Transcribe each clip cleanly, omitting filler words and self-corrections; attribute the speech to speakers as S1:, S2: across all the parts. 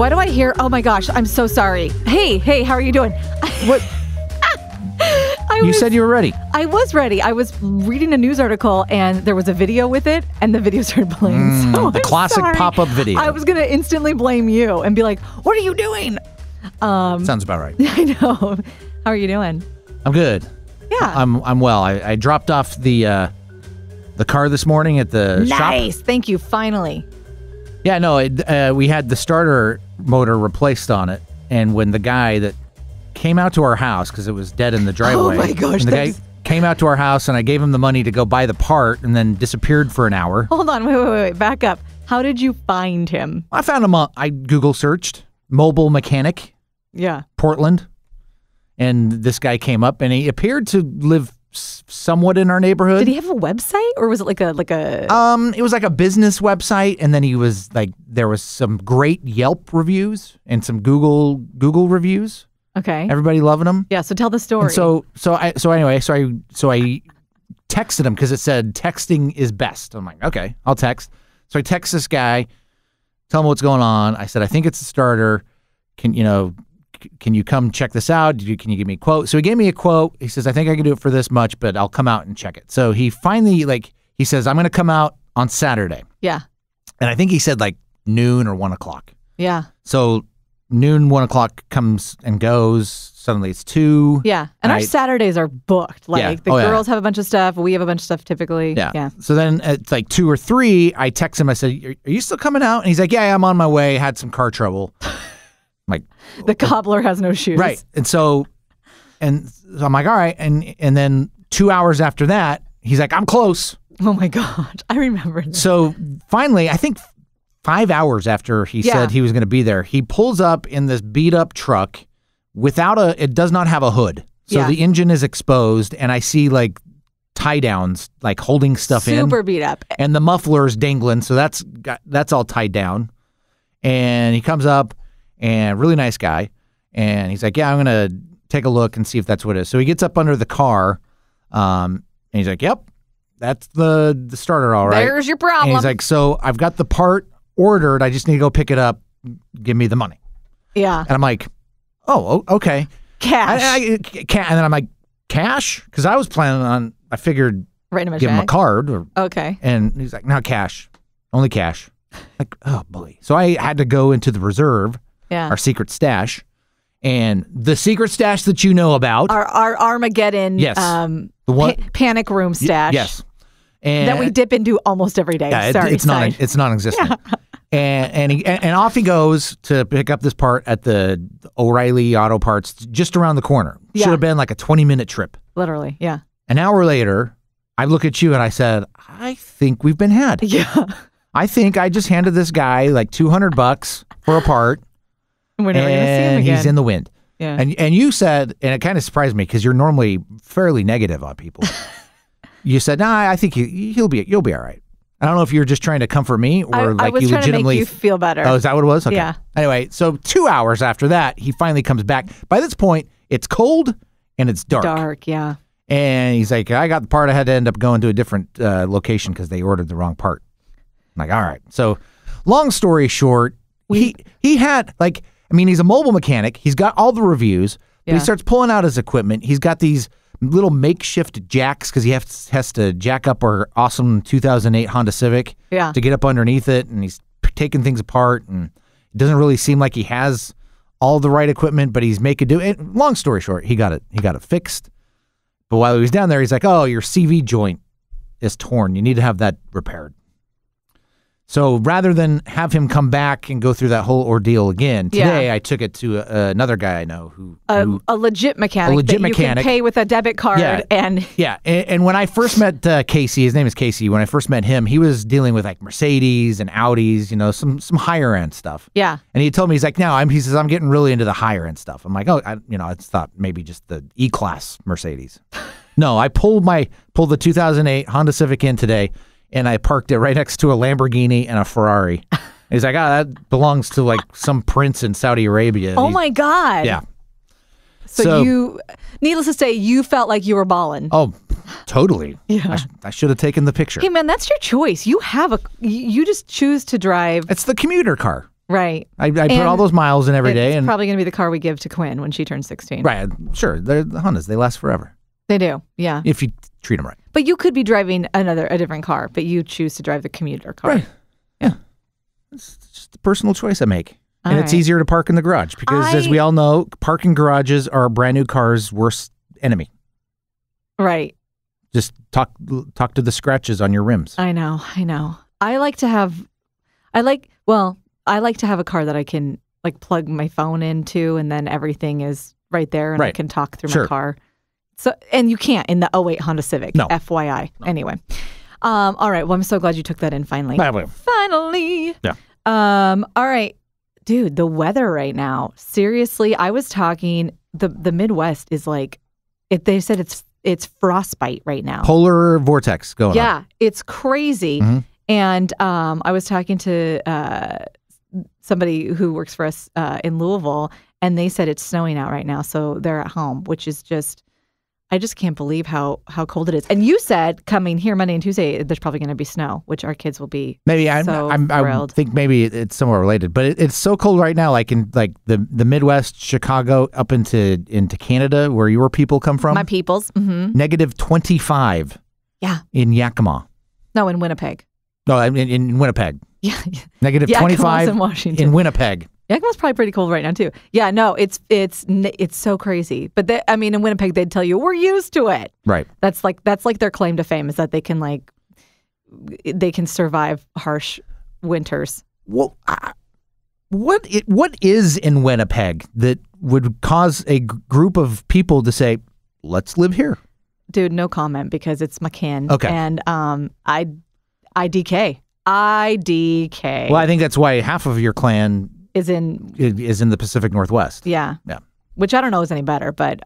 S1: Why do I hear? Oh my gosh, I'm so sorry. Hey, how are you doing?
S2: What? You said you were ready.
S1: I was ready. I was reading a news article and there was a video with it and the video started playing. So
S2: the classic pop-up video.
S1: I was going to instantly blame you and be like, what are you doing?
S2: Sounds about right.
S1: I know. How are you doing?
S2: I'm good.
S1: Yeah.
S2: I'm well. I dropped off the car this morning at the shop.
S1: Nice. Thank you. Finally.
S2: Yeah, no, we had the starter motor replaced on it. And when the guy that came out to our house, because it was dead in the driveway.
S1: Oh my gosh.
S2: And the guy came out to our house and I gave him the money to go buy the part and then disappeared for an hour.
S1: Hold on. Wait. Back up. How did you find him?
S2: I found him I Google searched mobile mechanic.
S1: Yeah.
S2: Portland. And this guy came up and he appeared to live somewhat in our neighborhood.
S1: Did he have a website or was it like a
S2: it was like a business website, and then he was like, there was some great Yelp reviews and some Google reviews.
S1: Okay.
S2: Everybody loving him.
S1: Yeah, so tell the story.
S2: And so I texted him because it said texting is best. I'm like, okay, I'll text. So I text this guy, tell him what's going on. I said, I think it's the starter. Can you come check this out? Can you give me a quote? So he gave me a quote. He says, I think I can do it for this much, but I'll come out and check it. So he finally, he says, I'm going to come out on Saturday.
S1: Yeah.
S2: And I think he said noon or 1 o'clock.
S1: Yeah.
S2: So noon, 1 o'clock comes and goes. Suddenly it's 2.
S1: Yeah. And our Saturdays are booked. The girls have a bunch of stuff. We have a bunch of stuff typically.
S2: Yeah. So then it's 2 or 3, I text him. I said, are you still coming out? And he's like, yeah, I'm on my way. Had some car trouble. Like,
S1: the cobbler has no shoes.
S2: Right. And so I'm like, all right. And then 2 hours after that, he's like, I'm close.
S1: Oh my God. I remember that.
S2: So finally, I think 5 hours after he said he was going to be there, he pulls up in this beat up truck it does not have a hood. So the engine is exposed and I see tie downs, holding stuff in.
S1: Super beat up.
S2: And the muffler is dangling. So that's all tied down. And he comes up. And really nice guy. And he's like, yeah, I'm going to take a look and see if that's what it is. So he gets up under the car. And he's like, yep, that's the starter, all right.
S1: There's your problem.
S2: And he's like, so I've got the part ordered. I just need to go pick it up. Give me the money.
S1: Yeah.
S2: And I'm like, oh, okay.
S1: Cash.
S2: And then I'm like, cash? Because I was planning on, I figured, give him a card.
S1: Okay.
S2: And he's like, no, cash. Only cash. Like, oh, boy. So I had to go into the reserve.
S1: Yeah.
S2: Our secret stash. And the secret stash that you know about.
S1: Our Armageddon panic room stash.
S2: Yes. And
S1: that we dip into almost every day.
S2: Yeah,
S1: Sorry,
S2: it's non-existent. Yeah. And off he goes to pick up this part at the O'Reilly Auto Parts just around the corner. Should have been like a 20-minute trip.
S1: Literally, yeah.
S2: An hour later, I look at you and I said, I think we've been had.
S1: Yeah.
S2: I think I just handed this guy $200 for a part.
S1: We're never going to see him again.
S2: He's in the wind.
S1: Yeah.
S2: And you said, and it kind of surprised me because you're normally fairly negative on people. You said, nah, I think you'll be all right. I don't know if you're just trying to comfort me or
S1: I was
S2: you
S1: trying
S2: legitimately
S1: to make you feel better.
S2: Oh, is that what it was? Okay.
S1: Yeah.
S2: Anyway, so 2 hours after that, he finally comes back. By this point, it's cold and it's dark.
S1: Dark, yeah.
S2: And he's like, I got the part. I had to end up going to a different location because they ordered the wrong part. I'm like, all right. So long story short, he had he's a mobile mechanic. He's got all the reviews. But he starts pulling out his equipment. He's got these little makeshift jacks because he has to jack up our awesome 2008 Honda Civic to get up underneath it. And he's taking things apart. And it doesn't really seem like he has all the right equipment, but he's making do it. Long story short, he got it fixed. But while he was down there, he's like, oh, your CV joint is torn. You need to have that repaired. So rather than have him come back and go through that whole ordeal again, today I took it to another guy I know who
S1: a legit mechanic. You can pay with a debit card and
S2: when I first met Casey, his name is Casey. When I first met him, he was dealing with Mercedes and Audis, some higher end stuff. Yeah, and he told me he says I'm getting really into the higher end stuff. I'm like, oh, I thought maybe just the E-Class Mercedes. No, I pulled the 2008 Honda Civic in today. And I parked it right next to a Lamborghini and a Ferrari. And he's like, that belongs to some prince in Saudi Arabia.
S1: Oh my God.
S2: Yeah.
S1: So you, needless to say, you felt like you were balling.
S2: Oh, totally.
S1: Yeah.
S2: I should have taken the picture.
S1: Hey man, that's your choice. You just choose to drive.
S2: It's the commuter car.
S1: Right.
S2: I put all those miles in every day.
S1: It's
S2: and
S1: probably going to be the car we give to Quinn when she turns 16.
S2: Right. Sure. They're the Hondas. They last forever.
S1: They do. Yeah.
S2: If you treat them right.
S1: But you could be driving a different car, but you choose to drive the commuter car.
S2: Right. Yeah. It's just a personal choice I make.
S1: All
S2: and it's
S1: right.
S2: easier to park in the garage because, as we all know, parking garages are brand new cars' worst enemy.
S1: Right.
S2: Just talk to the scratches on your rims.
S1: I know. I like to have a car that I can like plug my phone into, and then everything is right there, and I can talk through my car. So, and you can't in the 08 Honda Civic.
S2: No.
S1: FYI. No. Anyway. All right. Well, I'm so glad you took that in finally. Finally.
S2: Yeah.
S1: All right. Dude, the weather right now. Seriously, I was talking, the Midwest is like, they said it's frostbite right now.
S2: Polar vortex going on.
S1: Yeah, it's crazy.
S2: Mm-hmm.
S1: And I was talking to somebody who works for us in Louisville, and they said it's snowing out right now. So they're at home, which is just, I just can't believe how cold it is. And you said coming here Monday and Tuesday, there's probably going to be snow, which our kids will be
S2: maybe I think maybe it's somewhat related, but it's so cold right now, like in like the Midwest, Chicago, up into Canada, where your people come from.
S1: My peoples. Mm-hmm.
S2: Negative 25.
S1: Yeah.
S2: In Yakima.
S1: No, in Winnipeg.
S2: No, in Winnipeg.
S1: Yeah.
S2: Negative 25
S1: in Washington.
S2: In Winnipeg.
S1: Yakima's probably pretty cold right now too. Yeah, no, it's so crazy. But in Winnipeg, they'd tell you we're used to it.
S2: Right.
S1: That's like their claim to fame, is that they can survive harsh winters.
S2: Well, what is in Winnipeg that would cause a group of people to say, "Let's live here"?
S1: Dude, no comment, because it's McCann.
S2: Okay.
S1: And IDK.
S2: Well, I think that's why half of your clan is in the Pacific Northwest.
S1: Yeah.
S2: Yeah.
S1: Which I don't know is any better, but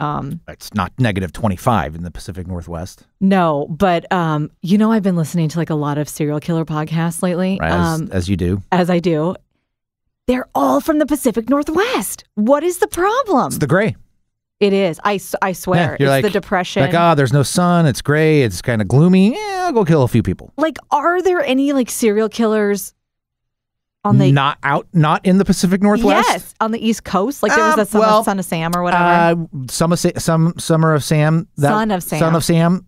S2: it's not negative 25 in the Pacific Northwest.
S1: No, but I've been listening to like a lot of serial killer podcasts lately.
S2: Right, as you do.
S1: As I do. They're all from the Pacific Northwest. What is the problem?
S2: It's the gray.
S1: It is. I swear.
S2: Yeah,
S1: it's the depression.
S2: Like, there's no sun. It's gray. It's kind of gloomy. Yeah, I'll go kill a few people.
S1: Like, are there any like serial killers on the
S2: not in the Pacific Northwest?
S1: Yes, on the East Coast. Like there was the Son of Sam or whatever.
S2: Summer of Sam.
S1: Son of Sam.
S2: Son of Sam.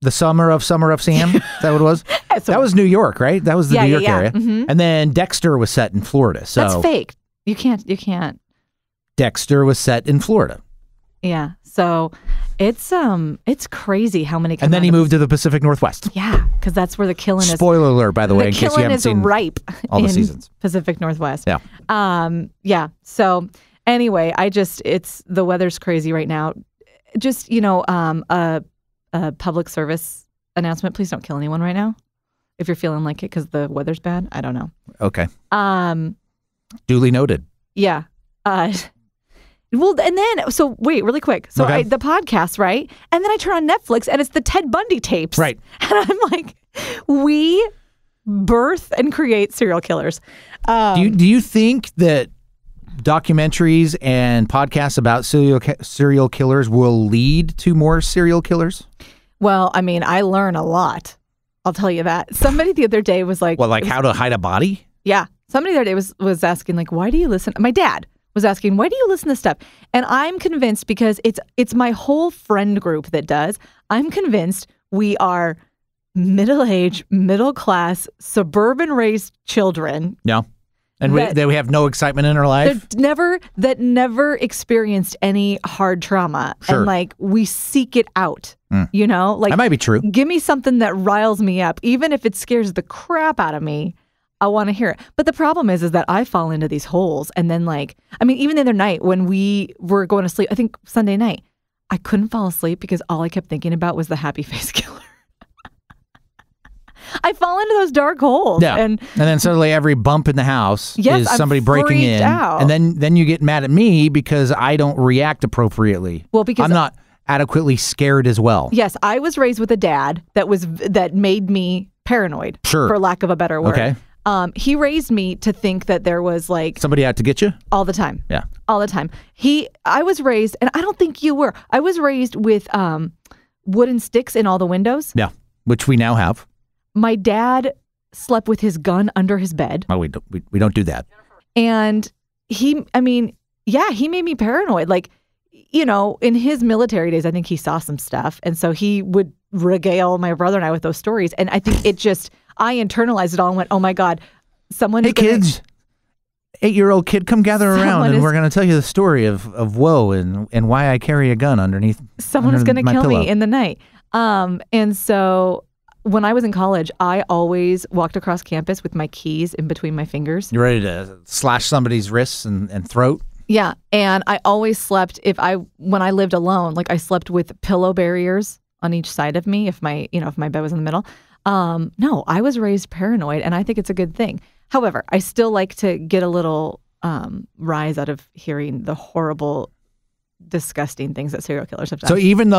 S2: The Summer of Sam. Is that what it was? That was New York, right? That was the New York area.
S1: Mm-hmm.
S2: And then Dexter was set in Florida. So
S1: that's fake. You can't.
S2: Dexter was set in Florida.
S1: Yeah. So it's crazy how many.
S2: And then he moved to the Pacific Northwest.
S1: Yeah, because that's where the killing is.
S2: Spoiler alert, by the way, in case you haven't seen
S1: ripe
S2: all the seasons.
S1: Pacific Northwest.
S2: Yeah.
S1: Yeah. So anyway, it's the weather's crazy right now. Just a public service announcement: please don't kill anyone right now if you're feeling like it, because the weather's bad. I don't know.
S2: Okay. Duly noted.
S1: Yeah. Well, and then, so wait, really quick. So the podcast, right? And then I turn on Netflix and it's the Ted Bundy tapes.
S2: Right.
S1: And I'm like, we birth and create serial killers.
S2: Do you think that documentaries and podcasts about serial killers will lead to more serial killers?
S1: Well, I mean, I learn a lot. I'll tell you that. Somebody the other day was like...
S2: Well, like how to hide a body?
S1: Yeah. Somebody the other day was asking, like, why do you listen? My dad was asking, why do you listen to stuff? And I'm convinced, because it's my whole friend group that does. I'm convinced we are middle-aged, middle-class, suburban-raised children.
S2: Yeah. And we have no excitement in our life?
S1: That never experienced any hard trauma.
S2: Sure.
S1: And, like, we seek it out, Like,
S2: that might be true.
S1: Give me something that riles me up. Even if it scares the crap out of me, I want to hear it. But the problem is that I fall into these holes. And then, like, I mean, even the other night when we were going to sleep, I think Sunday night, I couldn't fall asleep because all I kept thinking about was the happy face killer. I fall into those dark holes.
S2: Yeah. And then suddenly every bump in the house is somebody breaking in.
S1: Out.
S2: And then you get mad at me because I don't react appropriately.
S1: Well, because
S2: I'm not adequately scared as well.
S1: Yes, I was raised with a dad that made me paranoid, for lack of a better word.
S2: Okay.
S1: He raised me to think that there was like
S2: somebody out to get you
S1: all the time.
S2: Yeah,
S1: all the time. I was raised, and I don't think you were. I was raised with wooden sticks in all the windows.
S2: Yeah, which we now have.
S1: My dad slept with his gun under his bed.
S2: Oh, we don't do that.
S1: And he made me paranoid. Like, in his military days, I think he saw some stuff. And so he would regale my brother and I with those stories. And I think I internalized it all and went, oh my God,
S2: Hey kids, 8-year-old kid, come gather around and we're going to tell you the story of woe and why I carry a gun underneath.
S1: Someone is going to kill me in the night. And so when I was in college, I always walked across campus with my keys in between my fingers.
S2: You ready to slash somebody's wrists and throat?
S1: Yeah. And I always slept when I lived alone, like I slept with pillow barriers on each side of me if my bed was in the middle. No, I was raised paranoid and I think it's a good thing. However, I still like to get a little rise out of hearing the horrible, disgusting things that serial killers have done.
S2: So even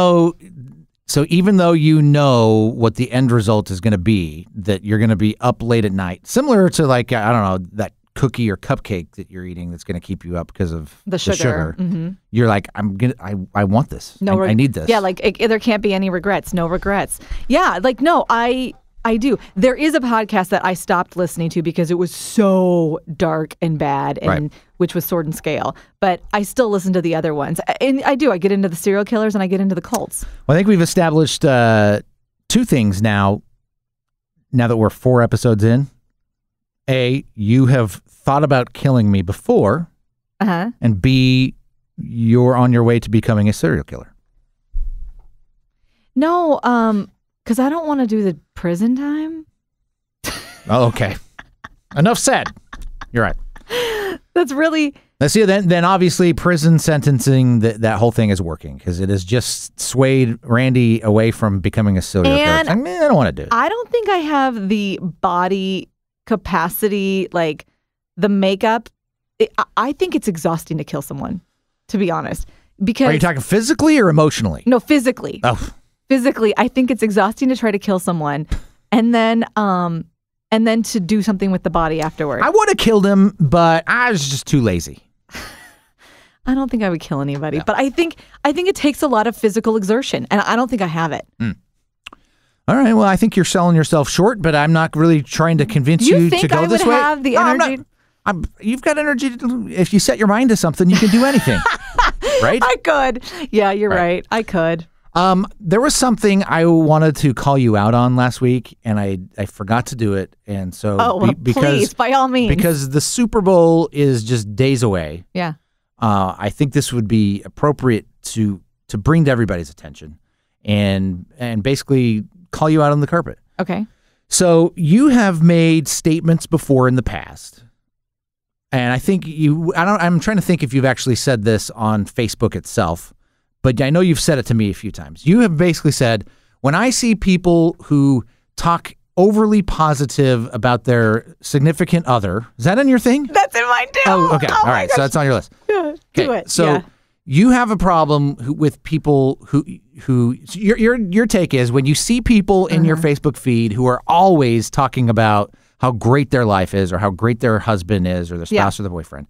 S2: though you know what the end result is going to be, that you're going to be up late at night, similar to like, I don't know, that cookie or cupcake that you're eating that's going to keep you up because of the sugar.
S1: Mm-hmm.
S2: You're like, I want this. I need this.
S1: Yeah, like there can't be any regrets. No regrets. Yeah, like no, I do. There is a podcast that I stopped listening to because it was so dark and bad, and which was Sword and Scale. But I still listen to the other ones, and I do. I get into the serial killers and I get into the cults.
S2: Well, I think we've established 2 things now. Now that we're 4 episodes in, A, you have thought about killing me before, and B, you're on your way to becoming a serial killer.
S1: No, because I don't want to do the prison time.
S2: Oh, okay. Enough said. You're right.
S1: That's really...
S2: Let's see. Then obviously prison sentencing, that whole thing is working because it has just swayed Randi away from becoming a serial killer. I don't want to do it.
S1: I don't think I have the body capacity, like the makeup. I think it's exhausting to kill someone, to be honest. Because
S2: are you talking physically or emotionally?
S1: No, physically.
S2: Oh.
S1: Physically, I think it's exhausting to try to kill someone, and then to do something with the body afterward.
S2: I would have killed him, but I was just too lazy.
S1: I don't think I would kill anybody, but I think it takes a lot of physical exertion, and I don't think I have it.
S2: All right, well, I think you're selling yourself short, but I'm not really trying to convince you to go this way.
S1: You think I would have the energy?
S2: You've got energy. If you set your mind to something, you can do anything, right?
S1: I could. Yeah, you're right. I could.
S2: There was something I wanted to call you out on last week, and I forgot to do it. And so,
S1: please, by all means,
S2: because the Super Bowl is just days away.
S1: Yeah.
S2: I think this would be appropriate to bring to everybody's attention, and basically call you out on the carpet.
S1: Okay.
S2: So you have made statements before in the past, and I think I'm trying to think if you've actually said this on Facebook itself. But I know you've said it to me a few times. You have basically said, when I see people who talk overly positive about their significant other, is that in your thing?
S1: That's in mine too.
S2: Oh, okay. All right. So that's on your list.
S1: Yeah, do it.
S2: So you have a problem with people who your take is when you see people in your Facebook feed who are always talking about how great their life is or how great their husband is or their spouse or their boyfriend.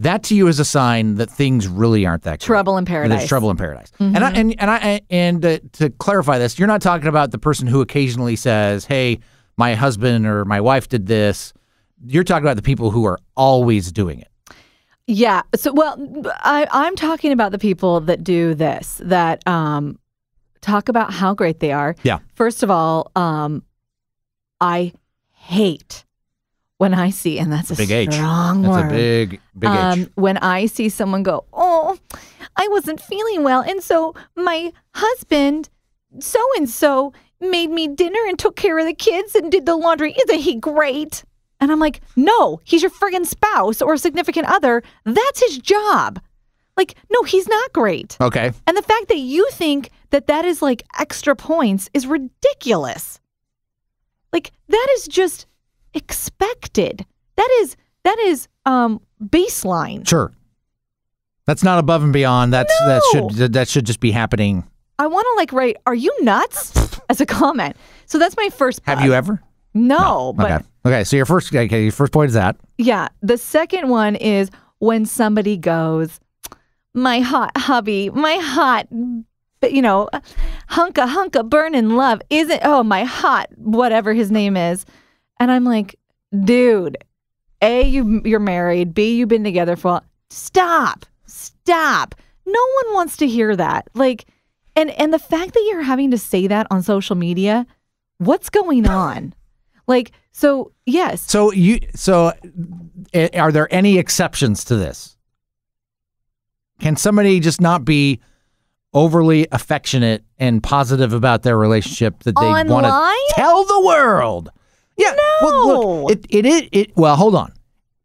S2: That to you is a sign that things really aren't that great.
S1: Trouble in paradise.
S2: There's trouble in paradise. And to clarify this, you're not talking about the person who occasionally says, "Hey, my husband or my wife did this." You're talking about the people who are always doing it.
S1: Yeah. So, I'm talking about the people that do this, that talk about how great they are.
S2: Yeah.
S1: First of all, I hate when I see, and that's a
S2: big H.
S1: strong word.
S2: That's a big H.
S1: When I see someone go, "Oh, I wasn't feeling well, and so my husband, so-and-so, made me dinner and took care of the kids and did the laundry. Isn't he great?" And I'm like, no, he's your friggin' spouse or significant other. That's his job. Like, no, he's not great.
S2: Okay.
S1: And the fact that you think that is like extra points is ridiculous. Like, that is just expected. That is baseline.
S2: Sure. That's not above and beyond. That should just be happening.
S1: I want to write, "Are you nuts?" as a comment. So that's my first bug.
S2: Have you ever?
S1: No. But
S2: okay. So your first point is that.
S1: Yeah. The second one is when somebody goes, "My hot hubby, my hot, hunka burnin' love isn't, oh, my hot," whatever his name is. And I'm like, dude, A, you're married. B, you've been together for a while. Stop. No one wants to hear that. Like, and the fact that you're having to say that on social media, what's going on? Like, so yes.
S2: So are there any exceptions to this? Can somebody just not be overly affectionate and positive about their relationship that they want to tell the world? Yeah.
S1: No.
S2: Well, look, well, hold on.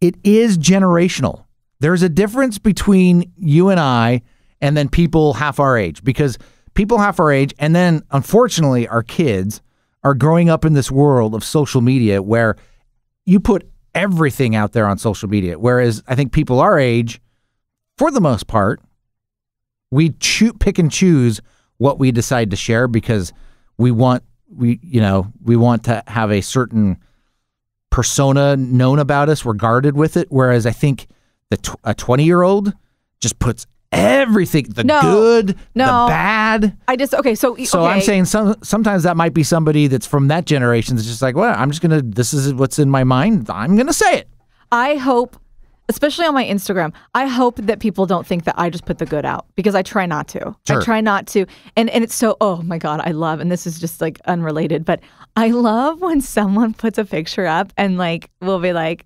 S2: It is generational. There's a difference between you and I and then people half our age, because people half our age and then, unfortunately, our kids are growing up in this world of social media where you put everything out there on social media. Whereas I think people our age, for the most part, we pick and choose what we decide to share because we want to have a certain persona known about us, regarded with it. Whereas I think a 20-year-old just puts everything, the good, the bad.
S1: So
S2: I'm saying sometimes that might be somebody that's from that generation that's just like, well, this is what's in my mind. I'm going to say it.
S1: I hope, especially on my Instagram, I hope that people don't think that I just put the good out, because I try not to.
S2: Sure.
S1: I try not to. And it's so, oh my God, I love, and this is just like unrelated, but I love when someone puts a picture up and like, we'll be like,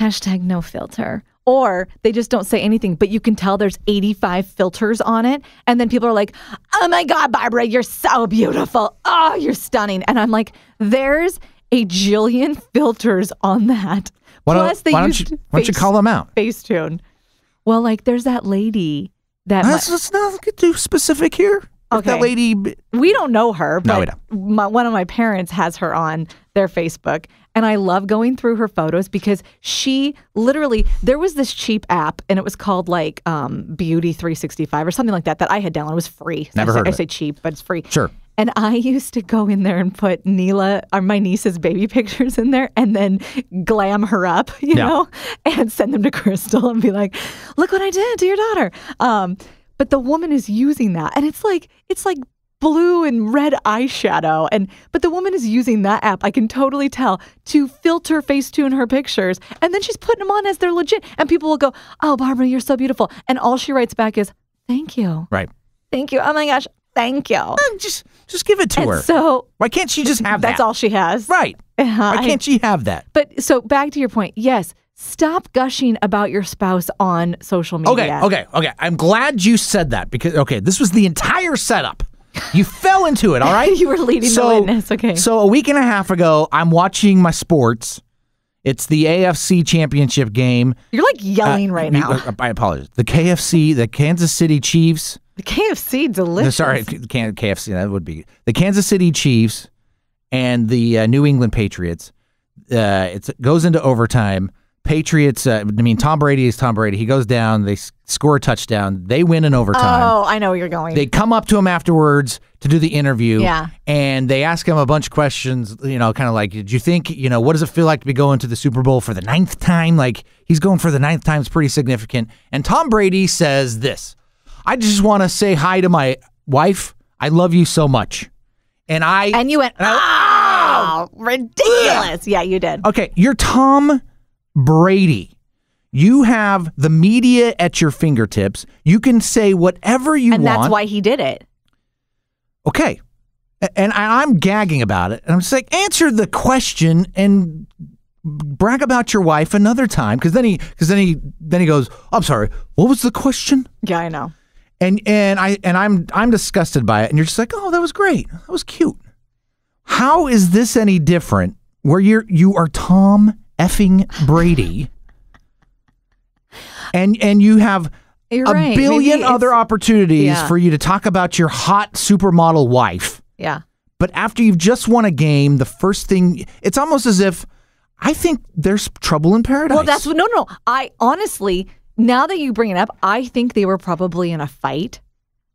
S1: #no filter. Or they just don't say anything, but you can tell there's 85 filters on it. And then people are like, oh my God, Barbara, you're so beautiful. Oh, you're stunning. And I'm like, there's a jillion filters on that.
S2: Why don't you call them out?
S1: Facetune. Well, like there's that lady that...
S2: Let's not get too specific here.
S1: Okay.
S2: That lady...
S1: We don't know her, but
S2: no, we don't.
S1: One of my parents has her on their Facebook. And I love going through her photos because she literally, there was this cheap app and it was called like Beauty 365 or something like that I had downloaded. It was free.
S2: Never heard of it.
S1: I say cheap, but it's free.
S2: Sure.
S1: And I used to go in there and put my niece's baby pictures in there and then glam her up, you know, and send them to Crystal and be like, look what I did to your daughter. But the woman is using that. And it's like blue and red eyeshadow. But the woman is using that app, I can totally tell, to filter Facetune her pictures. And then she's putting them on as they're legit. And people will go, oh, Barbara, you're so beautiful. And all she writes back is, thank you.
S2: Right.
S1: Thank you. Oh my gosh. Thank you.
S2: Just give it to her.
S1: So
S2: why can't she just have that?
S1: That's all she has.
S2: Right. Why can't she have that?
S1: But so back to your point. Yes. Stop gushing about your spouse on social media.
S2: Okay. I'm glad you said that because, this was the entire setup. You fell into it, all right?
S1: You were leading the witness, okay.
S2: So a week and a half ago, I'm watching my sports. It's the AFC Championship game.
S1: You're like yelling right now.
S2: I apologize. The Kansas City Chiefs.
S1: The KFC, delicious.
S2: Sorry, KFC, that would be. The Kansas City Chiefs and the New England Patriots. It goes into overtime. Patriots, Tom Brady is Tom Brady. He goes down. They score a touchdown. They win in overtime.
S1: Oh, I know where you're going.
S2: They come up to him afterwards to do the interview.
S1: Yeah.
S2: And they ask him a bunch of questions, kind of like, did you think, what does it feel like to be going to the Super Bowl for the 9th time? Like, he's going for the 9th time. It's pretty significant. And Tom Brady says this, I just want to say hi to my wife. I love you so much. And
S1: you went, ridiculous. Yeah, you did.
S2: Okay, you're Tom Brady. You have the media at your fingertips. You can say whatever you want.
S1: And that's why he did it.
S2: Okay. And I'm gagging about it. And I'm just like, answer the question and brag about your wife another time. Because then he goes, I'm sorry, what was the question?
S1: Yeah, I know.
S2: And I'm disgusted by it. And you're just like, oh, that was great. That was cute. How is this any different where you are Tom effing Brady and you have a billion other opportunities for you to talk about your hot supermodel wife.
S1: Yeah.
S2: But after you've just won a game, the first thing, it's almost as if I think there's trouble in paradise.
S1: Well, that's no. I honestly, now that you bring it up, I think they were probably in a fight.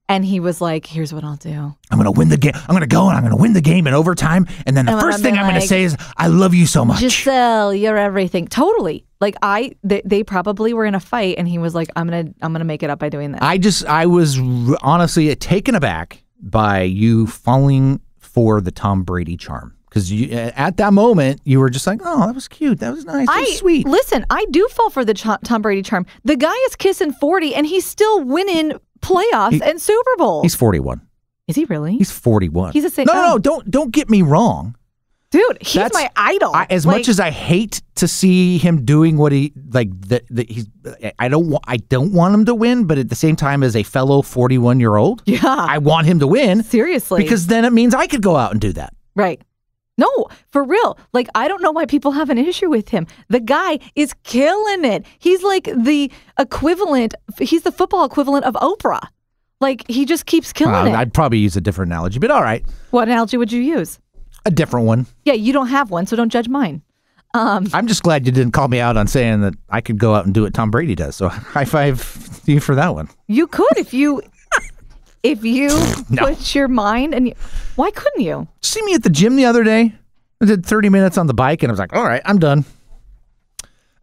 S1: And he was like, here's what I'll do.
S2: I'm going to win the game. I'm going to go and I'm going to win the game in overtime. And then the first thing I'm going to say is, I love you so much.
S1: Giselle, you're everything. Totally. Like they probably were in a fight and he was like, I'm going to make it up by doing this.
S2: I was honestly taken aback by you falling for the Tom Brady charm. Because at that moment, you were just like, oh, that was cute. That was nice. That was sweet.
S1: Listen, I do fall for the Tom Brady charm. The guy is kissing 40, and he's still winning playoffs and Super Bowls.
S2: He's 41.
S1: Is he really?
S2: He's 41.
S1: He's a same.
S2: No, don't get me wrong.
S1: Dude, he's my idol.
S2: As much as I hate to see him doing what he I don't want him to win, but at the same time, as a fellow 41-year-old, I want him to win.
S1: Seriously,
S2: because then it means I could go out and do that.
S1: Right. No, for real. Like, I don't know why people have an issue with him. The guy is killing it. He's like the equivalent. He's the football equivalent of Oprah. Like, he just keeps killing it.
S2: I'd probably use a different analogy, but all right.
S1: What analogy would you use?
S2: A different one.
S1: Yeah, you don't have one, so don't judge mine.
S2: I'm just glad you didn't call me out on saying that I could go out and do what Tom Brady does. So high five to you for that one.
S1: You could if you put your mind and why couldn't you?
S2: See me at the gym the other day? I did 30 minutes on the bike and I was like, all right, I'm done.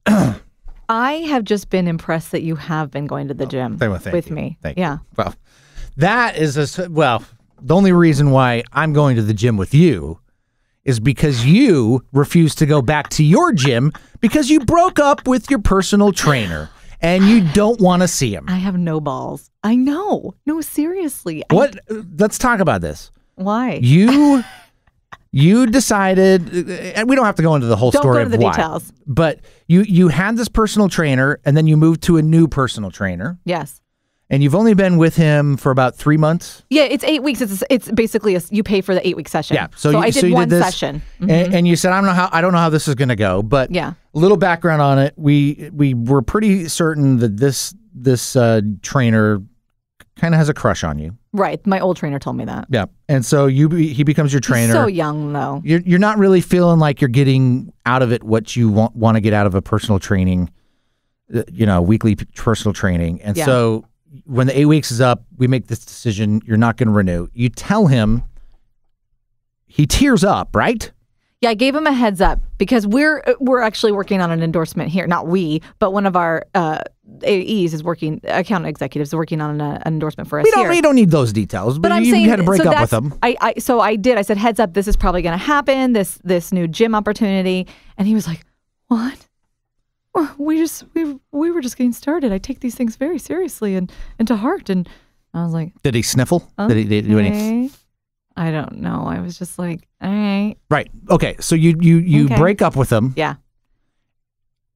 S1: I have just been impressed that you have been going to the gym with me.
S2: Thank you. Well, that is the only reason why I'm going to the gym with you is because you refuse to go back to your gym because you broke up with your personal trainer and you don't want to see him.
S1: I have no balls. I know. No, seriously.
S2: Let's talk about this.
S1: Why?
S2: You decided, and we don't have to go into the whole story of why. Don't go to the details. But you had this personal trainer and then you moved to a new personal trainer.
S1: Yes.
S2: And you've only been with him for about 3 months?
S1: Yeah, it's 8 weeks. It's basically you pay for the 8-week session.
S2: Yeah.
S1: So I did one session.
S2: Mm-hmm. And you said, I don't know how this is going to go. But
S1: yeah.
S2: A little background on it. We were pretty certain that this trainer kind of has a crush on you.
S1: Right. My old trainer told me that.
S2: Yeah. And so he becomes your trainer.
S1: He's so young, though.
S2: You're not really feeling like you're getting out of it what you want to get out of a personal training, weekly personal training. And so when the 8 weeks is up, we make this decision. You're not going to renew. You tell him. He tears up, right?
S1: Yeah, I gave him a heads up because we're actually working on an endorsement here. Not we, but one of our AEs is working. Account executives is working on an endorsement for us.
S2: We don't need those details. But
S1: I'm
S2: you
S1: saying,
S2: had to break up with them.
S1: So I did. I said, heads up. This is probably going to happen. This new gym opportunity, and he was like, "What? Well, we were just getting started. I take these things very seriously and to heart." And I was like,
S2: "Did he sniffle? Did he do anything?"
S1: I don't know. I was just like, all right.
S2: Right. Okay. So you break up with him.
S1: Yeah.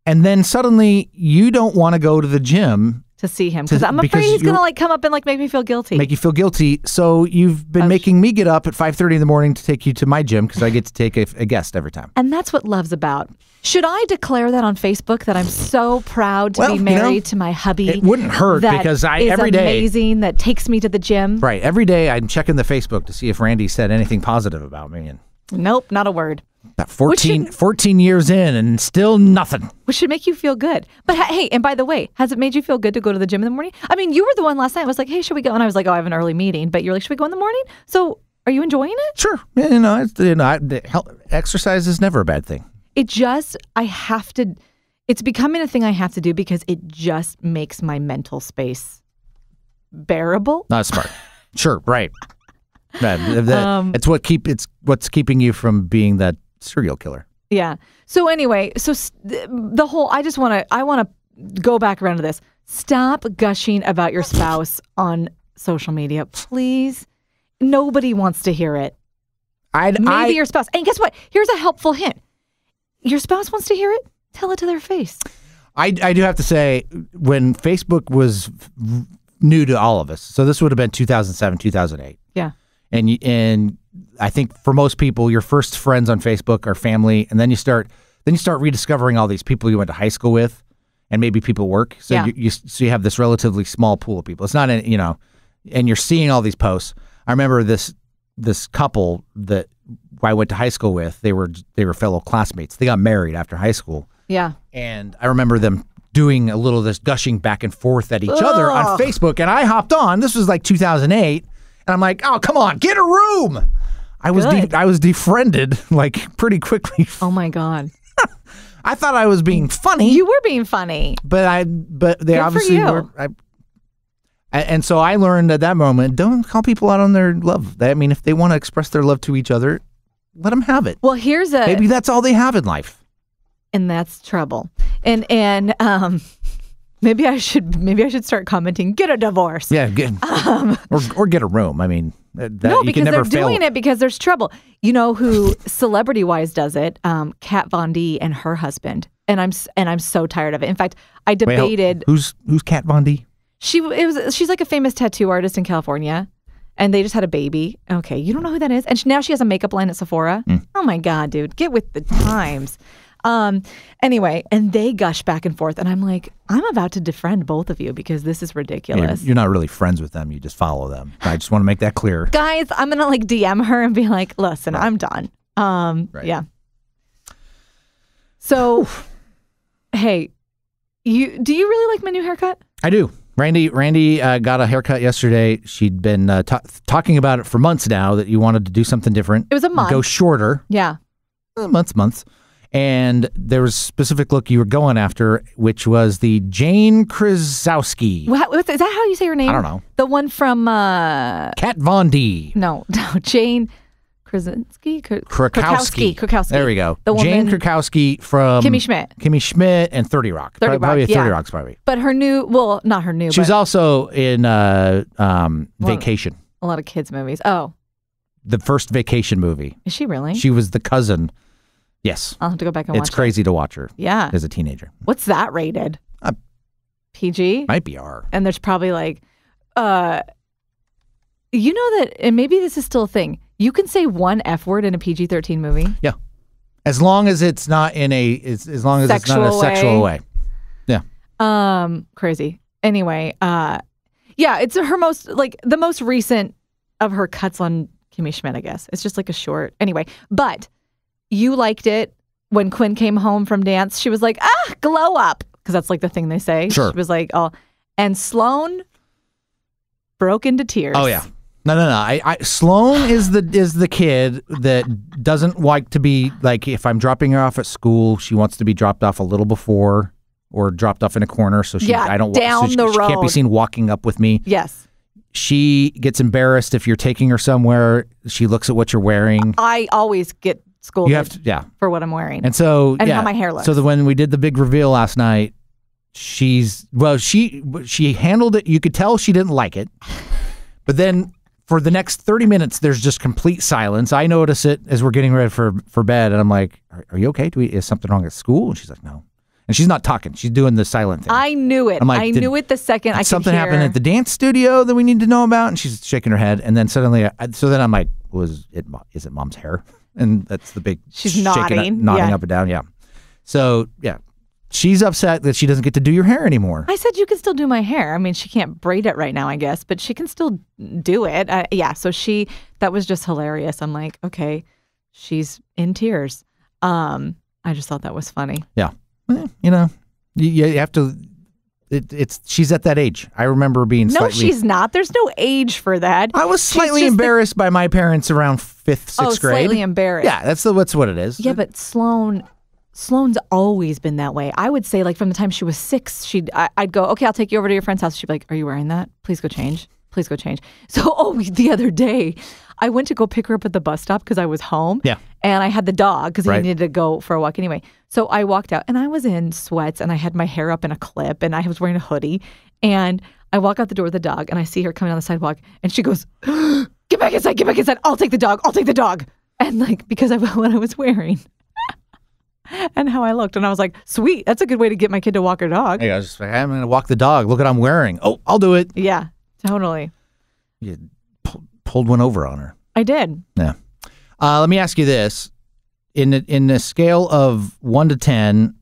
S2: And then suddenly you don't want to go to the gym
S1: to see him because I'm afraid he's going to come up and make me feel guilty.
S2: Make you feel guilty. So you've been making me get up at 5:30 in the morning to take you to my gym because I get to take a guest every time.
S1: And that's what love's about. Should I declare that on Facebook that I'm so proud to be married to my hubby?
S2: It wouldn't hurt because every day
S1: amazing that takes me to the gym.
S2: Right. Every day I'm checking the Facebook to see if Randy said anything positive about me. And
S1: nope, not a word.
S2: About 14 years in and still nothing.
S1: Which should make you feel good. But hey, and by the way, has it made you feel good to go to the gym in the morning? I mean, you were the one last night. I was like, hey, should we go? And I was like, oh, I have an early meeting. But you're like, should we go in the morning? So are you enjoying it?
S2: Sure. Exercise is never a bad thing.
S1: It's becoming a thing I have to do because it just makes my mental space bearable.
S2: Not smart. Sure. Right. It's what's keeping you from being that serial killer.
S1: Yeah. So anyway, the whole, I want to go back around to this. Stop gushing about your spouse on social media, please. Nobody wants to hear it. Maybe your spouse. And guess what? Here's a helpful hint. Your spouse wants to hear it. Tell it to their face.
S2: I do have to say, when Facebook was new to all of us, so this would have been 2007, 2008.
S1: Yeah.
S2: And I think for most people, your first friends on Facebook are family, and then you start rediscovering all these people you went to high school with, and maybe people work. So you have this relatively small pool of people. It's not and you're seeing all these posts. I remember this couple that I went to high school with. They were fellow classmates. They got married after high school.
S1: Yeah.
S2: And I remember them doing a little of this gushing back and forth at each other on Facebook, and I hopped on. This was like 2008. And I'm like, oh, come on, get a room. I was defriended pretty quickly.
S1: Oh my God.
S2: I thought I was being funny.
S1: You were being funny.
S2: But they obviously were. And so I learned at that moment, don't call people out on their love. I mean, if they want to express their love to each other, let them have it.
S1: Well,
S2: Maybe that's all they have in life.
S1: And that's trouble. And maybe I should start commenting, get a divorce.
S2: Yeah, or get a room. I mean,
S1: no, because they're doing it because there's trouble. You know who celebrity-wise does it? Kat Von D and her husband. And I'm so tired of it. In fact, I debated.
S2: Wait, who's Kat Von D?
S1: She's like a famous tattoo artist in California, and they just had a baby. Okay, you don't know who that is? And now she has a makeup line at Sephora. Oh my God, dude, get with the times. Anyway, and they gush back and forth, and I'm like, I'm about to defriend both of you because this is ridiculous.
S2: You're not really friends with them. You just follow them. I just want to make that clear.
S1: Guys, I'm going to like DM her and be like, listen, I'm done. Yeah. So, hey, do you really like my new haircut?
S2: I do. Randi got a haircut yesterday. She'd been talking about it for months now that you wanted to do something different.
S1: It was a month.
S2: Go shorter.
S1: Yeah.
S2: Months. And there was a specific look you were going after, which was the Jane Krasowski.
S1: Is that how you say her name?
S2: I don't know.
S1: The one from...
S2: Kat Von D.
S1: No, Jane Krasinski? Krakowski.
S2: There we go.
S1: The woman,
S2: Jane Krakowski from...
S1: Kimmy Schmidt
S2: and 30 Rock.
S1: 30
S2: probably
S1: Rock,
S2: 30 Rock's probably.
S1: But her new... Well, not her new,
S2: She was also in Vacation.
S1: A lot of kids' movies. Oh.
S2: The first Vacation movie.
S1: Is she really?
S2: She was the cousin. Yes.
S1: I'll have to go back and watch it.
S2: It's crazy to watch her.
S1: Yeah.
S2: As a teenager.
S1: What's that rated? PG?
S2: Might be R.
S1: And there's probably like, you know that, and maybe this is still a thing, you can say one F word in a PG-13 movie?
S2: Yeah. As long as it's not in as long as it's not in a sexual way. Yeah.
S1: Crazy. Anyway, yeah, it's the most recent of her cuts on Kimmy Schmidt, I guess. It's just like a short. Anyway, but you liked it when Quinn came home from dance. She was like, glow up. Because that's like the thing they say.
S2: Sure.
S1: She was like, oh. And Sloan broke into tears.
S2: Oh, yeah. No. Sloan is the kid that doesn't like to be, like, if I'm dropping her off at school, she wants to be dropped off a little before or dropped off in a corner. So she can't be seen walking up with me.
S1: Yes.
S2: She gets embarrassed if you're taking her somewhere. She looks at what you're wearing.
S1: I always get scolded for what I'm wearing.
S2: And so,
S1: how my hair looks.
S2: So when we did the big reveal last night, she handled it. You could tell she didn't like it. But then for the next 30 minutes, there's just complete silence. I notice it as we're getting ready for bed. And I'm like, are you okay? Is something wrong at school? And she's like, no. And she's not talking. She's doing the silent thing.
S1: I knew it.
S2: Like,
S1: I knew it the second I could hear.
S2: Something happened at the dance studio that we need to know about. And she's shaking her head. And then suddenly, then I'm like, is it mom's hair? And that's the big
S1: she's nodding
S2: up and down. Yeah. So, yeah. She's upset that she doesn't get to do your hair anymore.
S1: I said you can still do my hair. I mean, she can't braid it right now, I guess, but she can still do it. So that was just hilarious. I'm like, okay, she's in tears. I just thought that was funny.
S2: Yeah. You have to, she's at that age. I remember being
S1: No, she's not. There's no age for that.
S2: I was slightly embarrassed by my parents around 5th, 6th grade.
S1: Slightly embarrassed.
S2: Yeah, that's what it is.
S1: Yeah, but Sloane's always been that way. I would say, like, from the time she was 6, I'd go, okay, I'll take you over to your friend's house. She'd be like, are you wearing that? Please go change. Please go change. So, the other day, I went to go pick her up at the bus stop because I was home.
S2: Yeah.
S1: And I had the dog because he needed to go for a walk anyway. So I walked out and I was in sweats and I had my hair up in a clip and I was wearing a hoodie. And I walk out the door with the dog and I see her coming down the sidewalk and she goes, get back inside, get back inside. I'll take the dog. And like, because of what I was wearing. And how I looked. And I was like, sweet, that's a good way to get my kid to walk her dog.
S2: Hey, I was just like, I'm going to walk the dog. Look what I'm wearing. Oh, I'll do it.
S1: Yeah, totally.
S2: You pulled one over on her.
S1: I did.
S2: Yeah. Let me ask you this. In a scale of 1 to 10,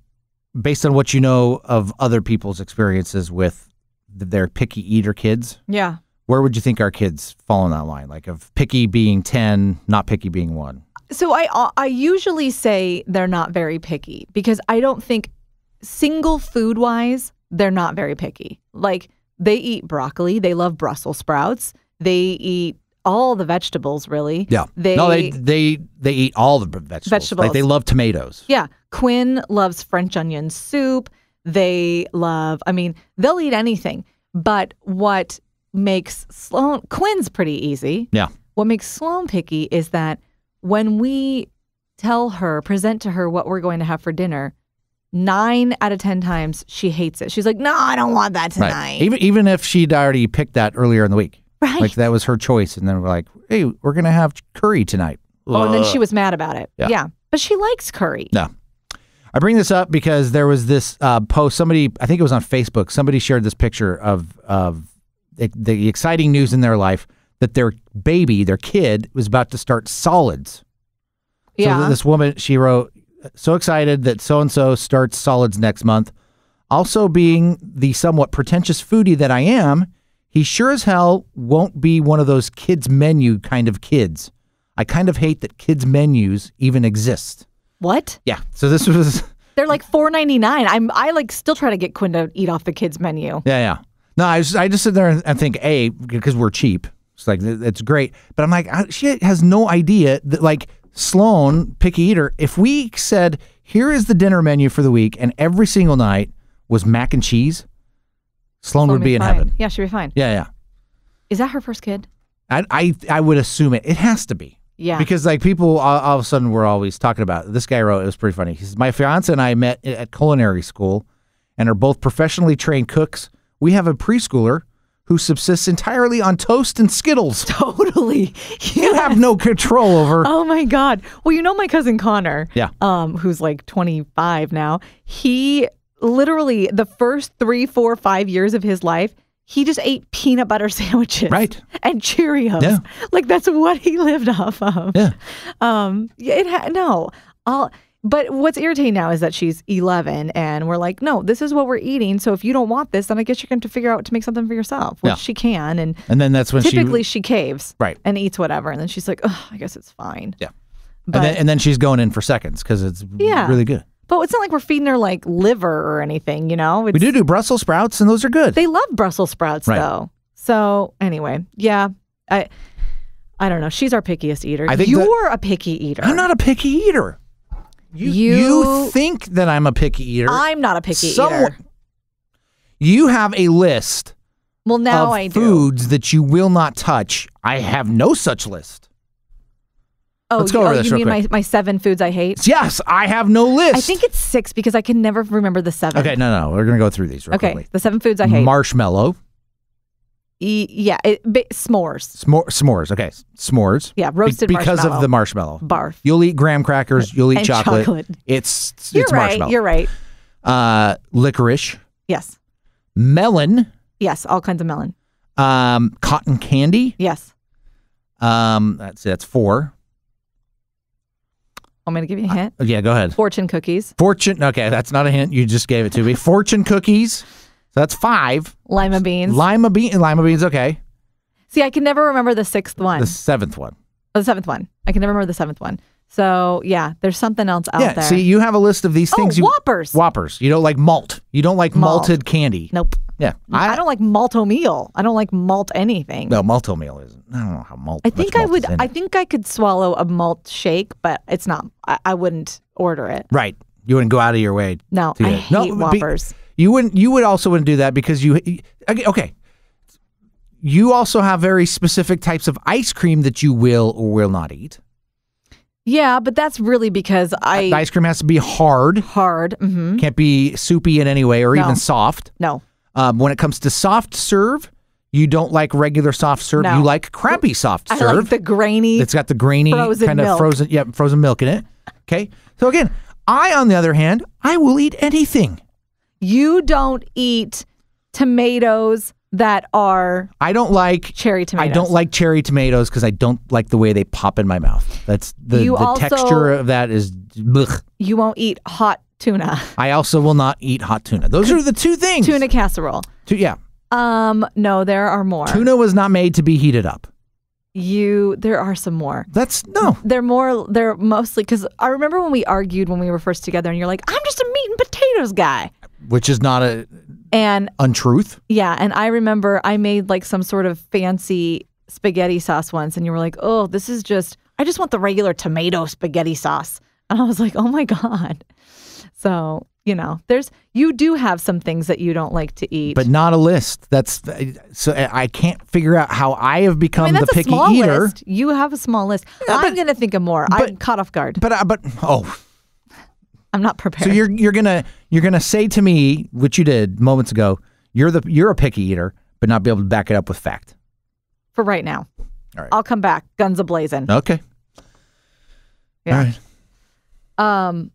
S2: based on what you know of other people's experiences with their picky eater kids,
S1: yeah,
S2: where would you think our kids fall in that line? Like of picky being 10, not picky being 1?
S1: So I usually say they're not very picky because I don't think single food wise, they're not very picky. Like they eat broccoli. They love Brussels sprouts. They eat all the vegetables, really.
S2: Yeah. They eat all the vegetables. Like they love tomatoes.
S1: Yeah. Quinn loves French onion soup. They'll eat anything. But what makes Quinn's pretty easy.
S2: Yeah.
S1: What makes Sloan picky is that when we present to her what we're going to have for dinner, 9 out of 10 times she hates it. She's like, no, I don't want that tonight.
S2: Right. Even if she'd already picked that earlier in the week.
S1: Right.
S2: Like that was her choice. And then we're like, hey, we're going to have curry tonight.
S1: Oh, and then she was mad about it.
S2: Yeah.
S1: But she likes curry.
S2: No. I bring this up because there was this post, somebody, I think it was on Facebook, somebody shared this picture of the exciting news in their life that their baby, their kid, was about to start solids.
S1: Yeah.
S2: So this woman, she wrote, so excited that so-and-so starts solids next month. Also being the somewhat pretentious foodie that I am, he sure as hell won't be one of those kids menu kind of kids. I kind of hate that kids menus even exist.
S1: What?
S2: Yeah. So this was...
S1: They're like $4.99. I like still try to get Quinn to eat off the kids menu.
S2: Yeah. No, I just sit there and think, because we're cheap. It's like, it's great. But I'm like, she has no idea that like Sloan, picky eater, if we said, here is the dinner menu for the week and every single night was mac and cheese, Sloan would be in heaven.
S1: Yeah, she'd be fine.
S2: Yeah.
S1: Is that her first kid?
S2: I would assume it. It has to be.
S1: Yeah.
S2: Because like people all of a sudden we're always talking about it. This guy wrote, it was pretty funny. He says, my fiance and I met at culinary school and are both professionally trained cooks. We have a preschooler who subsists entirely on toast and Skittles.
S1: Totally. Yes.
S2: You have no control over.
S1: Oh my God. Well, you know my cousin Connor.
S2: Yeah.
S1: Who's like 25 now. He literally the first 3, 4, 5 years of his life, he just ate peanut butter sandwiches.
S2: Right.
S1: And Cheerios.
S2: Yeah.
S1: Like that's what he lived off of.
S2: Yeah.
S1: But what's irritating now is that she's 11 and we're like, no, this is what we're eating. So if you don't want this, then I guess you're going to figure out to make something for yourself, which she can. And
S2: then that's when
S1: typically she caves.
S2: Right.
S1: And eats whatever. And then she's like, oh, I guess it's fine.
S2: Yeah.
S1: But,
S2: and then she's going in for seconds because it's really good.
S1: But it's not like we're feeding her like liver or anything, you know?
S2: We do Brussels sprouts and those are good.
S1: They love Brussels sprouts though. So anyway, yeah, I don't know. She's our pickiest eater.
S2: I think
S1: you're a picky eater.
S2: I'm not a picky eater. You think that I'm a picky eater.
S1: I'm not a picky eater.
S2: You have a list
S1: of
S2: I do. Foods that you will not touch. I have no such list.
S1: Oh,
S2: let's go over this
S1: you
S2: real
S1: mean
S2: quick.
S1: my 7 foods I hate?
S2: Yes, I have no list.
S1: I think it's 6 because I can never remember the 7.
S2: Okay, no. We're going to go through these real quickly.
S1: The 7 foods I hate.
S2: Marshmallow.
S1: S'mores.
S2: S'mores. Okay, s'mores.
S1: Yeah, roasted marshmallow.
S2: Because of the marshmallow.
S1: Barf.
S2: You'll eat graham crackers. You'll eat chocolate. It's marshmallow.
S1: You're right.
S2: Licorice.
S1: Yes.
S2: Melon.
S1: Yes, all kinds of melon.
S2: Cotton candy.
S1: Yes.
S2: That's 4.
S1: I'm going to give you a hint.
S2: Yeah, go ahead.
S1: Fortune cookies.
S2: Okay, that's not a hint. You just gave it to me. Fortune cookies. So that's 5.
S1: Lima beans.
S2: Lima beans, okay.
S1: See, I can never remember the 6th one.
S2: The 7th one.
S1: Oh, the 7th one. I can never remember the 7th one. So, yeah, there's something else out there.
S2: See, you have a list of these things.
S1: Whoppers.
S2: Whoppers. You don't like malt. You don't like malted candy.
S1: Nope.
S2: Yeah.
S1: I don't like malto meal. I don't like malt anything.
S2: No, malto meal isn't. I don't know how malt.
S1: I think I think I could swallow a malt shake, but it's not. I wouldn't order it.
S2: Right. You wouldn't go out of your way.
S1: No, I hate Whoppers.
S2: You would also wouldn't do that because okay. You also have very specific types of ice cream that you will or will not eat.
S1: Yeah, but that's really because the
S2: ice cream has to be hard.
S1: Mm-hmm.
S2: Can't be soupy in any way or even soft.
S1: No.
S2: When it comes to soft serve, you don't like regular soft serve. No. You like crappy soft serve.
S1: I like the grainy.
S2: It's got the grainy
S1: frozen milk.
S2: Frozen milk in it. Okay. So again, on the other hand, I will eat anything.
S1: You don't eat tomatoes that are
S2: I don't like
S1: cherry tomatoes.
S2: I don't like cherry tomatoes because I don't like the way they pop in my mouth. That's the texture of that is blech.
S1: You won't eat hot tuna.
S2: I also will not eat hot tuna. Those are the 2 things.
S1: Tuna casserole.
S2: Yeah.
S1: No, there are more.
S2: Tuna was not made to be heated up.
S1: There are some more.
S2: They're
S1: They're mostly because I remember when we argued when we were first together and you're like, I'm just a meat and potatoes guy.
S2: Which is not an untruth.
S1: Yeah. And I remember I made like some sort of fancy spaghetti sauce once and you were like, oh, I just want the regular tomato spaghetti sauce. And I was like, oh my God. So you do have some things that you don't like to eat.
S2: But not a list. So I can't figure out how I have become the picky eater.
S1: List. You have a small list. I'm going to think of more. I'm caught off guard.
S2: But
S1: I'm not prepared.
S2: So you're gonna say to me, which you did moments ago, you're a picky eater, but not be able to back it up with fact.
S1: For right now.
S2: All right.
S1: I'll come back. Guns a-blazing.
S2: Okay.
S1: Yeah.
S2: All right.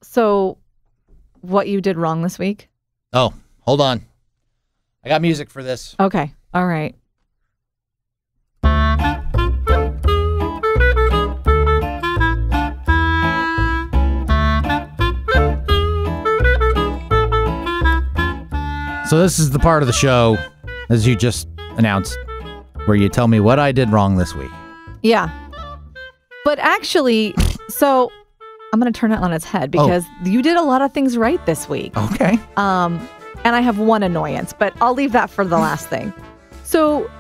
S1: So what you did wrong this week?
S2: Oh, hold on. I got music for this.
S1: Okay. All right.
S2: So this is the part of the show, as you just announced, where you tell me what I did wrong this week.
S1: Yeah. But actually, so I'm going to turn it on its head because you did a lot of things right this week.
S2: Okay.
S1: And I have one annoyance, but I'll leave that for the last thing. So,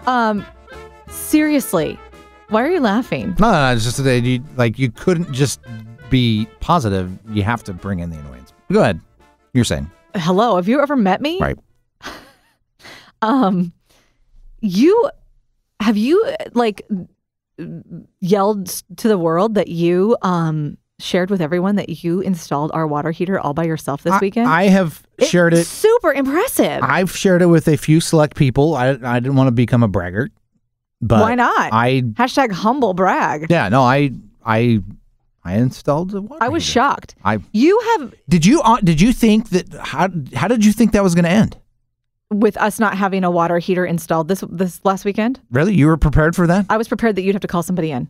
S1: seriously, why are you laughing?
S2: No, it's just that you couldn't just be positive. You have to bring in the annoyance. Go ahead. You're saying.
S1: Hello, have you ever met me?
S2: Right.
S1: Have you yelled to the world that you shared with everyone that you installed our water heater all by yourself this weekend?
S2: I have shared it.
S1: Super impressive.
S2: I've shared it with a few select people. I didn't want to become a braggart, but
S1: why not? Hashtag humble brag.
S2: Yeah, no, I installed the water
S1: I was
S2: heater.
S1: shocked. Did you think that? How did you think that was going to end? With us not having a water heater installed this last weekend?
S2: Really? You were prepared for that?
S1: I was prepared that you'd have to call somebody in.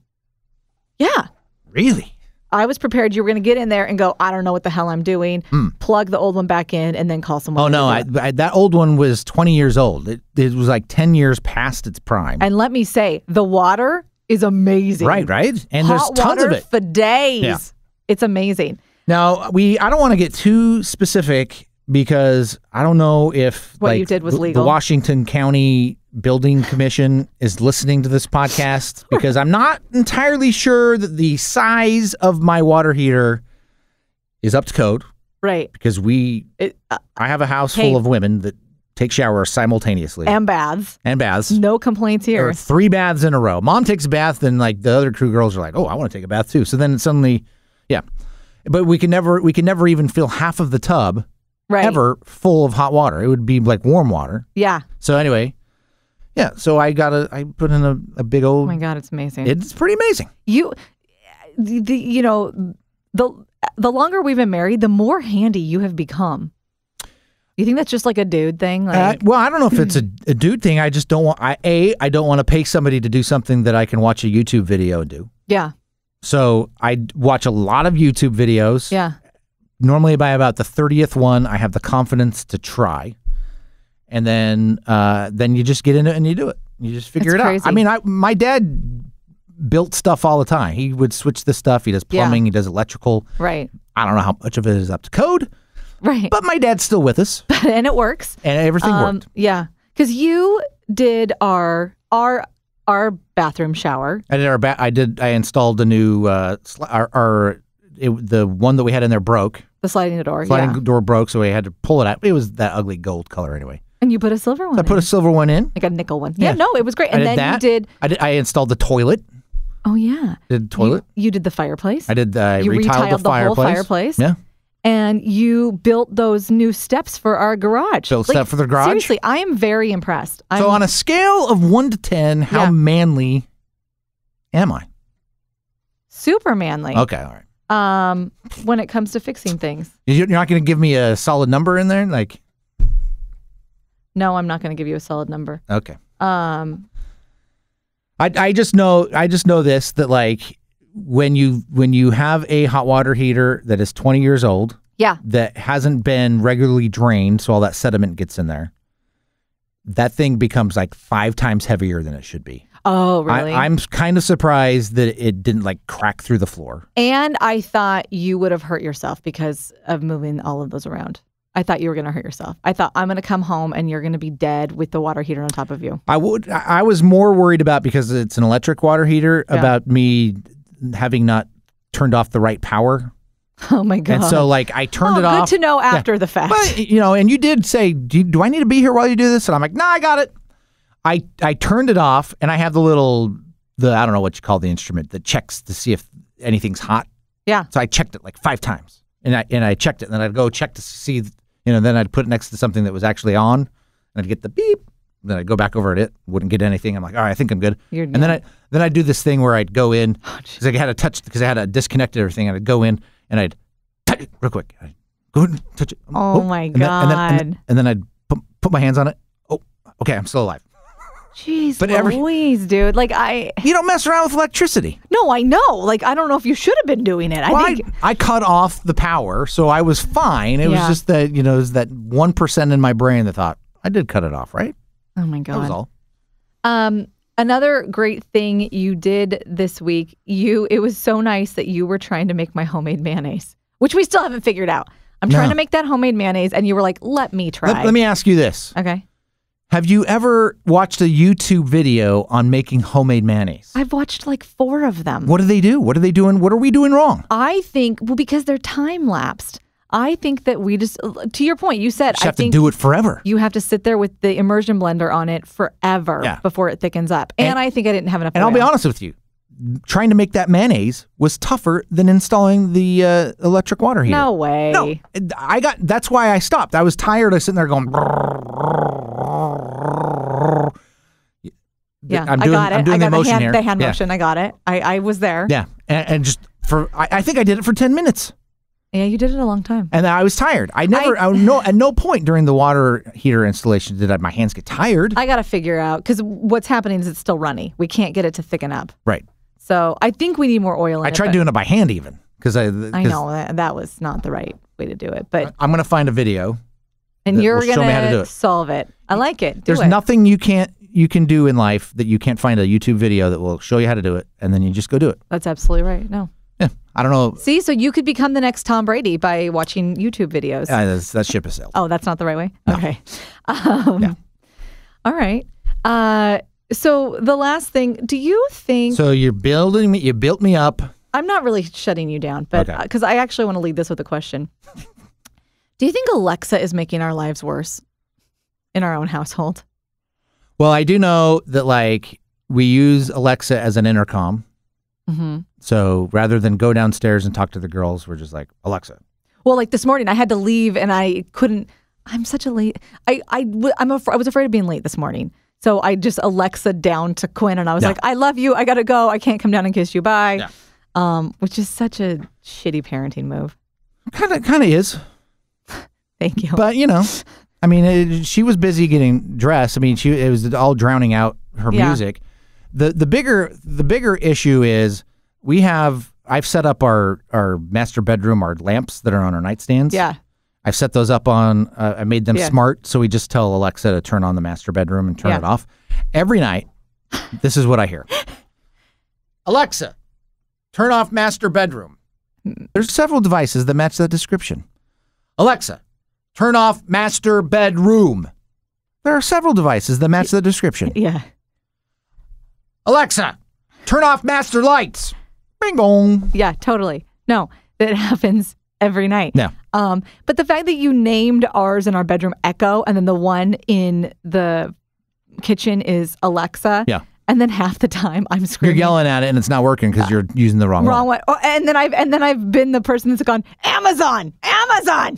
S1: Yeah.
S2: Really?
S1: I was prepared you were going to get in there and go, I don't know what the hell I'm doing, plug the old one back in, and then call someone.
S2: Oh, no. That old one was 20 years old. It was like 10 years past its prime.
S1: And let me say, the water is amazing.
S2: Right? And
S1: hot
S2: there's tons of it.
S1: For days.
S2: Yeah.
S1: It's amazing.
S2: Now, I don't want to get too specific because I don't know if
S1: what you did was legal.
S2: The Washington County Building Commission is listening to this podcast because I'm not entirely sure that the size of my water heater is up to code.
S1: Right.
S2: Because I have a house full of women that take showers simultaneously.
S1: And baths. No complaints here.
S2: There are 3 baths in a row. Mom takes a bath, then the other crew girls are like, oh, I want to take a bath too. So then suddenly, yeah. But we can never even fill half of the tub ever full of hot water. It would be like warm water.
S1: Yeah.
S2: So anyway, yeah. So I put in a big old.
S1: Oh my God, it's amazing.
S2: It's pretty amazing.
S1: The longer we've been married, the more handy you have become. You think that's just like a dude thing?
S2: Well, I don't know if it's a dude thing. I just don't want. I don't want to pay somebody to do something that I can watch a YouTube video and do.
S1: Yeah.
S2: So I watch a lot of YouTube videos.
S1: Yeah.
S2: Normally by about the 30th one, I have the confidence to try. And then you just get into it and you do it. You just figure it out. I mean, my dad built stuff all the time. He would switch the stuff. He does plumbing. He does electrical.
S1: Right.
S2: I don't know how much of it is up to code.
S1: Right.
S2: But my dad's still with us.
S1: And it works.
S2: And everything worked.
S1: Yeah. Because you did our bathroom shower.
S2: I installed a new the one that we had in there broke.
S1: The sliding door.
S2: Sliding door broke, so we had to pull it out. It was that ugly gold color anyway.
S1: And you put a silver one in.
S2: I put a silver one in.
S1: Like a nickel one. Yeah, no, it was great. And
S2: I installed the toilet.
S1: Oh, yeah.
S2: Did the toilet.
S1: You did the fireplace.
S2: I did. You
S1: retiled the whole fireplace.
S2: Yeah.
S1: And you built those new steps for our garage.
S2: Built step for the garage?
S1: Seriously, I am very impressed.
S2: So on a scale of 1 to 10, how manly am I?
S1: Super manly.
S2: Okay, all right.
S1: When it comes to fixing things.
S2: You're not going to give me a solid number in there?
S1: No, I'm not going to give you a solid number.
S2: Okay. I just know this, that when you have a hot water heater that is 20 years old, that hasn't been regularly drained, so all that sediment gets in there, that thing becomes 5 times heavier than it should be.
S1: Oh, really?
S2: I'm kind of surprised that it didn't crack through the floor.
S1: And I thought you would have hurt yourself because of moving all of those around. I thought you were going to hurt yourself. I thought, I'm going to come home and you're going to be dead with the water heater on top of you.
S2: I was more worried about, because it's an electric water heater, about me having not turned off the right power
S1: Oh my God.
S2: And so like I turned it off.
S1: Good to know after the fact.
S2: But, and you did say, do I need to be here while you do this? And I'm like, nah, I got it. I turned it off, and I have the I don't know what you call the instrument that checks to see if anything's hot.
S1: Yeah.
S2: So I checked it like 5 times, and I checked it, and then I'd go check to see, then I'd put it next to something that was actually on, and I'd get the beep. Then I'd go back over at it, wouldn't get anything. I'm like, all right, I think I'm good. Then I'd do this thing where I'd go in because I had to disconnect everything, and I'd go in and I'd touch it real quick. I'd go and touch it.
S1: Oh my God.
S2: And then I'd put my hands on it. Oh, okay, I'm still alive.
S1: Jeez, Louise, dude. Like
S2: you don't mess around with electricity.
S1: No, I know. Like I don't know if you should have been doing it.
S2: I cut off the power, so I was fine. It was just that it was that 1% in my brain that thought I did cut it off, right?
S1: Oh my God.
S2: That was all.
S1: Another great thing you did this week. It was so nice that you were trying to make my homemade mayonnaise, which we still haven't figured out. I'm trying to make that homemade mayonnaise, and you were like, "Let me try."
S2: Let me ask you this.
S1: Okay.
S2: Have you ever watched a YouTube video on making homemade mayonnaise?
S1: I've watched like 4 of them.
S2: What do they do? What are they doing? What are we doing wrong?
S1: I think, because they're time lapsed. I think that we just, to your point, you said,
S2: You have to do it forever.
S1: You have to sit there with the immersion blender on it forever before it thickens up. And I think I didn't have enough oil.
S2: And I'll be honest with you, trying to make that mayonnaise was tougher than installing the electric water heater.
S1: No way.
S2: No, that's why I stopped. I was tired of sitting there going.
S1: Yeah,
S2: I got it. I'm doing the motion here.
S1: The hand motion. I got it. I was there.
S2: Yeah, and just I think I did it for 10 minutes.
S1: Yeah, you did it a long time.
S2: And I was tired. At no point during the water heater installation did my hands get tired.
S1: I got to figure out, because what's happening is it's still runny. We can't get it to thicken up.
S2: Right.
S1: So I think we need more oil in it.
S2: I tried doing it by hand even.
S1: I know that was not the right way to do it. But
S2: I'm going to find a video.
S1: And you're going to solve it. I like it.
S2: There's nothing you can do in life that you can't find a YouTube video that will show you how to do it, and then you just go do it.
S1: That's absolutely right. No.
S2: Yeah, I don't know.
S1: See, so you could become the next Tom Brady by watching YouTube videos.
S2: That ship has sailed.
S1: Oh, that's not the right way?
S2: No.
S1: Okay.
S2: Yeah.
S1: All right. So the last thing, do you think...
S2: So you built me up.
S1: I'm not really shutting you down, but because I actually want to lead this with a question. Do you think Alexa is making our lives worse in our own household?
S2: Well, I do know that we use Alexa as an intercom.
S1: Mm-hmm. So
S2: rather than go downstairs and talk to the girls, we're just like, Alexa.
S1: Well, like this morning, I had to leave and I couldn't. I'm such a late. I was afraid of being late this morning. So I just Alexa down to Quinn and I was like, I love you. I got to go. I can't come down and kiss you. Bye. Yeah. Which is such a shitty parenting move.
S2: Kind of is.
S1: Thank you.
S2: But, I mean, she was busy getting dressed. I mean, it was all drowning out her music. The bigger issue is I've set up our master bedroom, our lamps that are on our nightstands.
S1: Yeah.
S2: I've set those up on, I made them smart, so we just tell Alexa to turn on the master bedroom and turn it off. Every night, this is what I hear. Alexa, turn off master bedroom. There's several devices that match that description. Alexa, turn off master bedroom. There are several devices that match the description.
S1: Yeah.
S2: Alexa, turn off master lights. Bing bong.
S1: Yeah, totally. No, that happens every night.
S2: No.
S1: But the fact that you named ours in our bedroom Echo and then the one in the kitchen is Alexa.
S2: Yeah.
S1: And then half the time I'm screaming.
S2: You're yelling at it and it's not working because you're using the wrong one.
S1: Oh, and then I've been the person that's gone, Amazon.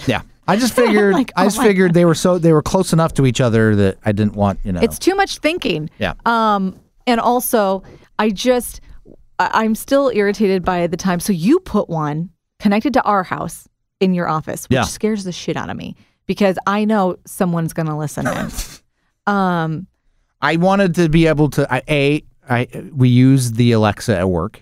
S2: Yeah. I just figured figured they were close enough to each other that I didn't want,
S1: It's too much thinking.
S2: Yeah.
S1: And also I'm still irritated by the time. So you put one connected to our house in your office, which scares the shit out of me because I know someone's going to listen in.
S2: I wanted to be able to, we use the Alexa at work.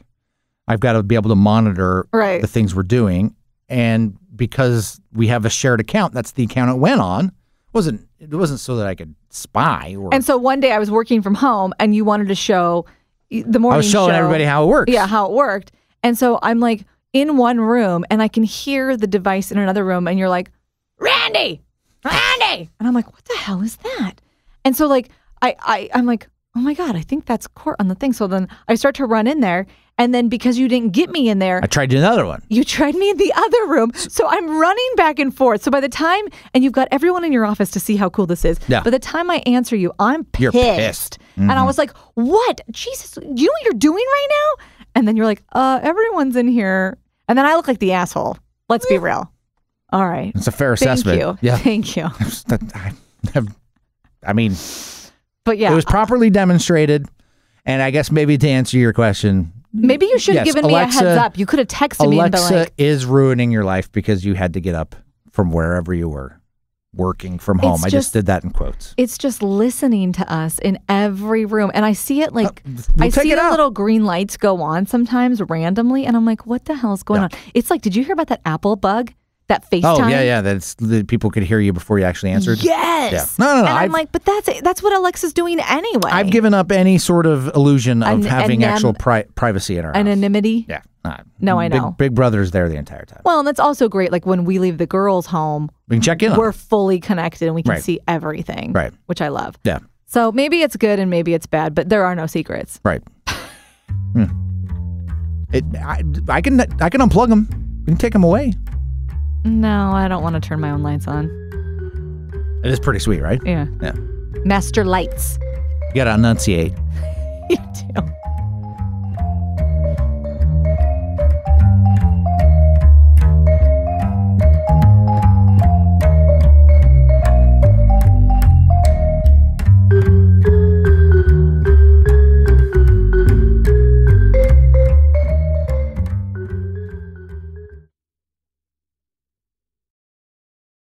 S2: I've got to be able to monitor the things we're doing. And because we have a shared account, that's the account it went on. It wasn't so that I could spy.
S1: And so one day I was working from home and you wanted to show the morning show.
S2: I was showing everybody how it works.
S1: Yeah, how it worked. And so I'm like in one room and I can hear the device in another room and you're like, Randi! And I'm like, what the hell is that? And so I'm like, oh my God, I think that's Cort on the thing. So then I start to run in there And then because you didn't get me in there,
S2: I tried another one.
S1: you tried me in the other room. So I'm running back and forth. So by the time, and you've got everyone in your office to see how cool this is.
S2: Yeah.
S1: By the time I answer you, I'm pissed.
S2: You're pissed.
S1: And I was like, what? Jesus, you know what you're doing right now? And then you're like, everyone's in here. And then I look like the asshole. Let's be real. All right.
S2: It's a fair assessment.
S1: Thank you.
S2: Yeah.
S1: Thank you.
S2: I mean,
S1: but yeah.
S2: it was properly demonstrated. And I guess maybe to answer your question,
S1: maybe you should have given me a heads up. You could have texted me and been like,
S2: Alexa is ruining your life because you had to get up from wherever you were working from home. I just did that in quotes.
S1: It's just listening to us in every room. And I see it like, I see the
S2: out.
S1: little green lights go on sometimes randomly. And I'm like, what the hell is going on? It's like, did you hear about that Apple bug? That FaceTime?
S2: Oh, yeah. That's the people could hear you before you actually answered.
S1: Yes.
S2: Yeah. No.
S1: And I'm like, but that's what Alexa's doing anyway.
S2: I've given up any sort of illusion of having actual privacy in our house.
S1: Anonymity?
S2: Yeah.
S1: No, I know.
S2: Big Brother's there the entire time.
S1: Well, and that's also great. Like when we leave the girls home,
S2: we can check in.
S1: We're fully connected and we can see everything.
S2: Right.
S1: Which I love.
S2: Yeah.
S1: So maybe it's good and maybe it's bad, but there are no secrets.
S2: Right. I can unplug them. We can take them away.
S1: No, I don't want to turn my own lights on.
S2: It is pretty sweet, right?
S1: Yeah.
S2: Yeah.
S1: Master lights.
S2: You got to enunciate.
S1: You do.